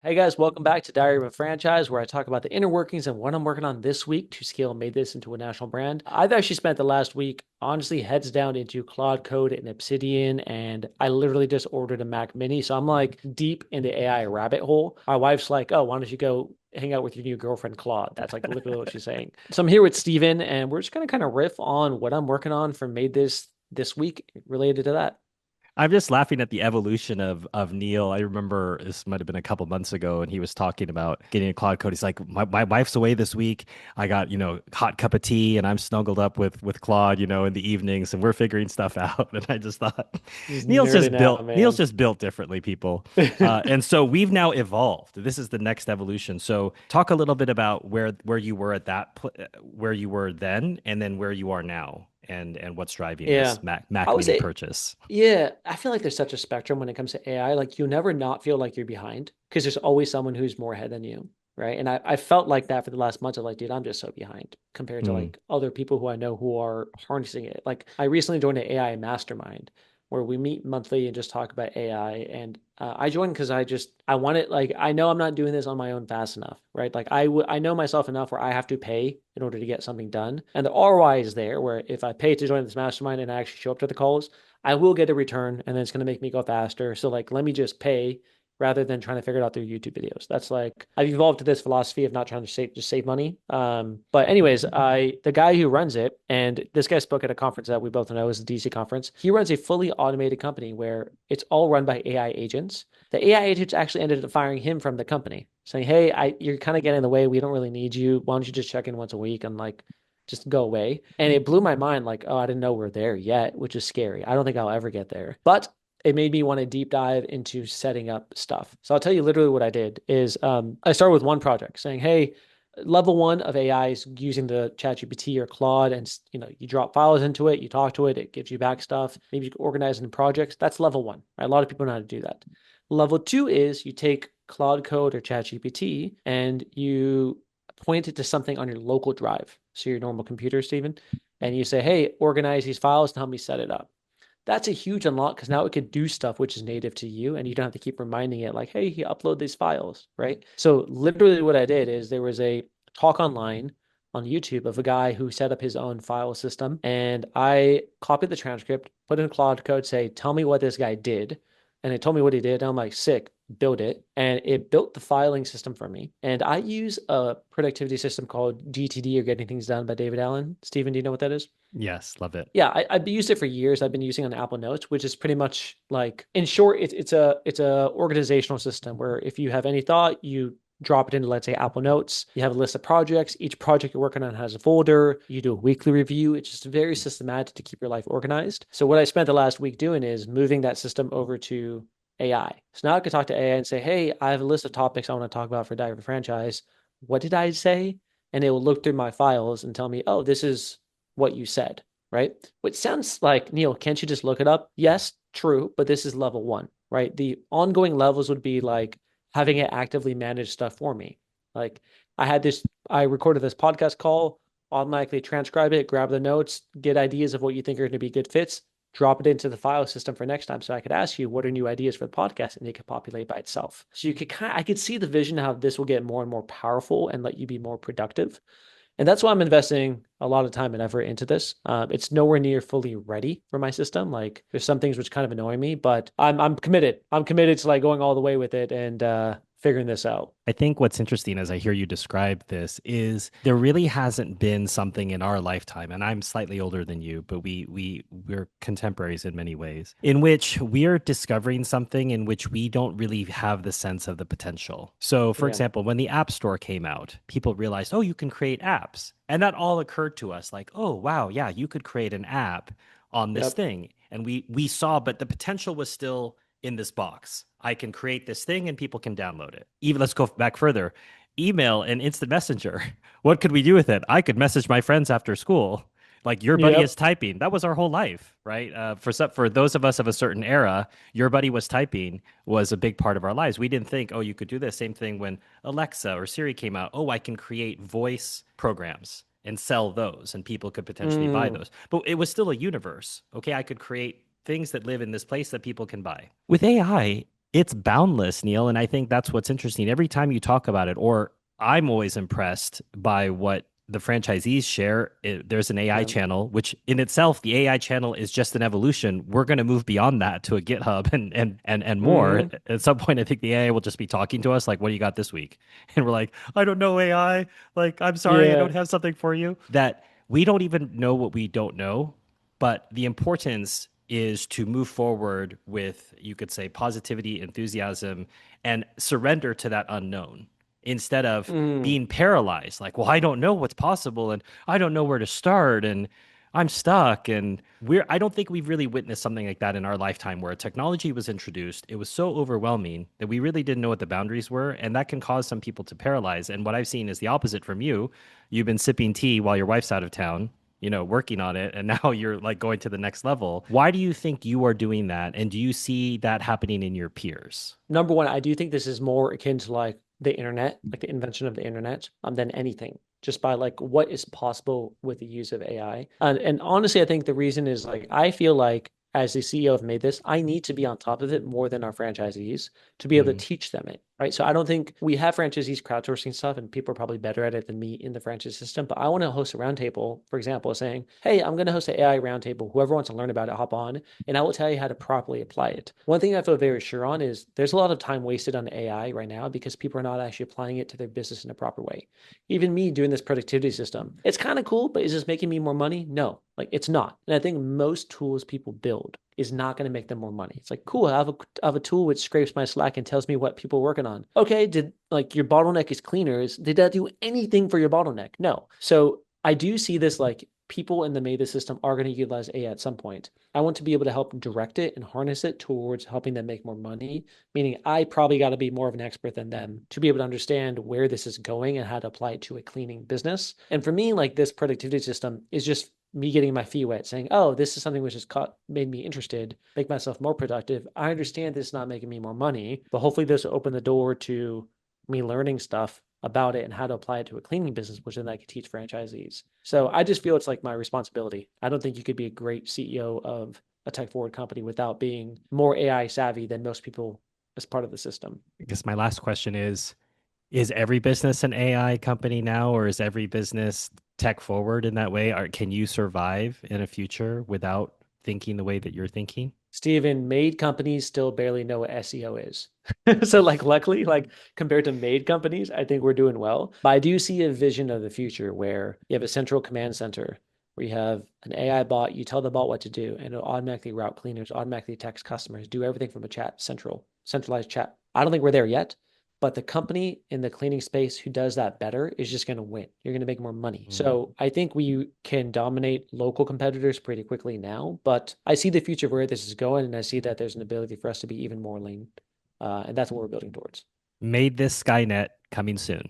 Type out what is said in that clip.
Hey guys, welcome back to Diary of a Franchise, where I talk about the inner workings and what I'm working on this week to scale MaidThis into a national brand. I've actually spent the last week, honestly, heads down into Claude Code and Obsidian, and I literally just ordered a Mac Mini. So I'm like deep in the AI rabbit hole. My wife's like, "Oh, why don't you go hang out with your new girlfriend, Claude?" That's like literally what she's saying. So I'm here with Steven, and we're just gonna kind of riff on what I'm working on for MaidThis this week related to that. I'm just laughing at the evolution of Neil. I remember this might have been a couple months ago, and he was talking about getting a cloud code. He's like, my wife's away this week. I got, hot cup of tea, and I'm snuggled up with Claude, in the evenings, and we're figuring stuff out. And I just thought, Just nerding out, Neil's man. just built differently, people. And so we've now evolved. This is the next evolution. So talk a little bit about where you were where you were then, and then where you are now, and what's driving Yeah. this Mac I Mac would Mini say, purchase. yeah, I feel like there's such a spectrum when it comes to AI. Like you never not feel like you're behind because there's always someone who's more ahead than you, right? And I felt like that for the last months of like, dude, I'm just so behind compared to Mm. like other people who I know who are harnessing it. Like I recently joined an AI mastermind where we meet monthly and just talk about AI. And I joined because I want it. Like I know I'm not doing this on my own fast enough, right? Like I know myself enough where I have to pay in order to get something done, and the ROI is there. Where if I pay to join this mastermind and I actually show up to the calls, I will get a return, and then it's going to make me go faster. So like, let me just pay rather than trying to figure it out through YouTube videos. That's like I've evolved to this philosophy of not trying to save money. But anyways, the guy who runs it, and this guy spoke at a conference that we both know is the DC conference. He runs a fully automated company where it's all run by AI agents. The AI agents actually ended up firing him from the company, saying, "Hey, you're kind of getting in the way. We don't really need you. Why don't you just check in once a week and like just go away?" And it blew my mind, like, oh, I didn't know we're there yet, which is scary. I don't think I'll ever get there. But it made me want to deep dive into setting up stuff. So I'll tell you literally what I did is I started with one project saying, hey, level one of AI is using the ChatGPT or Claude, and you drop files into it, you talk to it, it gives you back stuff. Maybe you can organize it in projects. That's level one. Right? A lot of people know how to do that. Level two is you take Claude Code or ChatGPT and you point it to something on your local drive, so your normal computer, Stephen, and you say, "Hey, organize these files and help me set it up." That's a huge unlock because now it could do stuff which is native to you, and you don't have to keep reminding it, like, "Hey, you upload these files," right? So literally, what I did is there was a talk online on YouTube of a guy who set up his own file system, and I copied the transcript, put in Claude Code, say, "Tell me what this guy did," and it told me what he did. And I'm like, "Sick." Build it, and it built the filing system for me. And I use a productivity system called GTD, or Getting Things Done, by David Allen. Steven, do you know what that is? Yes, love it. Yeah, I've used it for years. I've been using on Apple Notes, which is pretty much like, in short, it's a organizational system where if you have any thought, you drop it into, let's say, Apple Notes. You have a list of projects. Each project you're working on has a folder. You do a weekly review. It's just very systematic to keep your life organized. So what I spent the last week doing is moving that system over to AI. So now I can talk to AI and say, "Hey, I have a list of topics I want to talk about for Diary of a Franchise. What did I say?" And it will look through my files and tell me, "Oh, this is what you said." Right? Which sounds like, "Neil, can't you just look it up?" Yes, true, but this is level one, right? The ongoing levels would be like having it actively manage stuff for me. Like I recorded this podcast call, automatically transcribe it, grab the notes, get ideas of what you think are going to be good fits, drop it into the file system for next time. So I could ask you, what are new ideas for the podcast? And it could populate by itself. So I could see the vision how this will get more and more powerful and let you be more productive. And that's why I'm investing a lot of time and effort into this. It's nowhere near fully ready for my system. Like there's some things which kind of annoy me, but I'm committed. I'm committed to like going all the way with it and figuring this out. I think what's interesting as I hear you describe this is there really hasn't been something in our lifetime, and I'm slightly older than you, but we're contemporaries in many ways, in which we're discovering something in which we don't really have the sense of the potential. So, for Yeah. example, when the App Store came out, people realized, oh, you can create apps. And that all occurred to us like, oh, wow, yeah, you could create an app on this Yep. thing. And we saw, but the potential was still in this box. I can create this thing and people can download it. Even let's go back further. Email and instant messenger. What could we do with it? I could message my friends after school. Like your buddy is Yep. typing. That was our whole life, right? For those of us of a certain era, your buddy was typing was a big part of our lives. We didn't think, oh, you could do this. Same thing when Alexa or Siri came out. Oh, I can create voice programs and sell those, and people could potentially buy Mm. those. But it was still a universe. Okay, I could create things that live in this place that people can buy. With AI, It's boundless, Neil. And I think that's what's interesting. Every time you talk about it, or I'm always impressed by what the franchisees share. There's an AI Yeah. channel, which in itself, the AI channel is just an evolution. We're going to move beyond that to a GitHub and more. Hmm. At some point, I think the AI will just be talking to us like, what do you got this week? And we're like, I don't know, AI. Like, I'm sorry, I Yeah. don't have something for you. That we don't even know what we don't know, but the importance is to move forward with, you could say, positivity, enthusiasm, and surrender to that unknown instead of Mm. being paralyzed. Like, well, I don't know what's possible and I don't know where to start and I'm stuck. And I don't think we've really witnessed something like that in our lifetime where technology was introduced. It was so overwhelming that we really didn't know what the boundaries were. And that can cause some people to paralyze. And what I've seen is the opposite from you. You've been sipping tea while your wife's out of town, working on it, and now you're like going to the next level. Why do you think you are doing that? And do you see that happening in your peers? Number one, I do think this is more akin to like the internet, like the invention of the internet, than anything, just by like what is possible with the use of AI. And honestly, I think the reason is like I feel like as the CEO of Made This, I need to be on top of it more than our franchisees to be able to Mm, teach them it, right? So I don't think we have franchisees crowdsourcing stuff, and people are probably better at it than me in the franchise system. But I want to host a roundtable, for example, saying, "Hey, I'm going to host an AI roundtable. Whoever wants to learn about it, hop on, and I will tell you how to properly apply it." One thing I feel very sure on is there's a lot of time wasted on AI right now because people are not actually applying it to their business in a proper way. Even me doing this productivity system, it's kind of cool, but is this making me more money? No, like it's not. And I think most tools people build is not going to make them more money. It's like, cool, I have a tool which scrapes my Slack and tells me what people are working on. Okay, did like your bottleneck is cleaners? Did that do anything for your bottleneck? No. So I do see this like people in the Meta system are going to utilize AI at some point. I want to be able to help direct it and harness it towards helping them make more money, meaning I probably got to be more of an expert than them to be able to understand where this is going and how to apply it to a cleaning business. And for me, like this productivity system is just me getting my feet wet, saying, "Oh, this is something which has made me interested, make myself more productive. I understand this is not making me more money, but hopefully this will open the door to me learning stuff about it and how to apply it to a cleaning business, which then I could teach franchisees." So I just feel it's like my responsibility. I don't think you could be a great CEO of a tech forward company without being more AI savvy than most people as part of the system. I guess my last question is every business an AI company now, or is every business tech forward in that way? Or can you survive in a future without thinking the way that you're thinking? Steven, made companies still barely know what SEO is. So like luckily, like compared to made companies, I think we're doing well. But I do see a vision of the future where you have a central command center where you have an AI bot, you tell the bot what to do, and it'll automatically route cleaners, automatically text customers, do everything from a centralized chat. I don't think we're there yet, but the company in the cleaning space who does that better is just going to win. You're going to make more money. Mm. So I think we can dominate local competitors pretty quickly now, but I see the future of where this is going, and I see that there's an ability for us to be even more lean. And that's what we're building towards. Made this Skynet coming soon.